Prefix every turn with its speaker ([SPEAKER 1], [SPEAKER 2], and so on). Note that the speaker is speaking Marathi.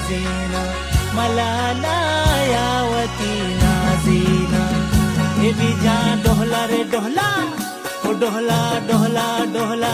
[SPEAKER 1] नाजीना मला लायावती नाजीना हे बिजा डोहला रे डोहला ओ डोहला डोहला डोहला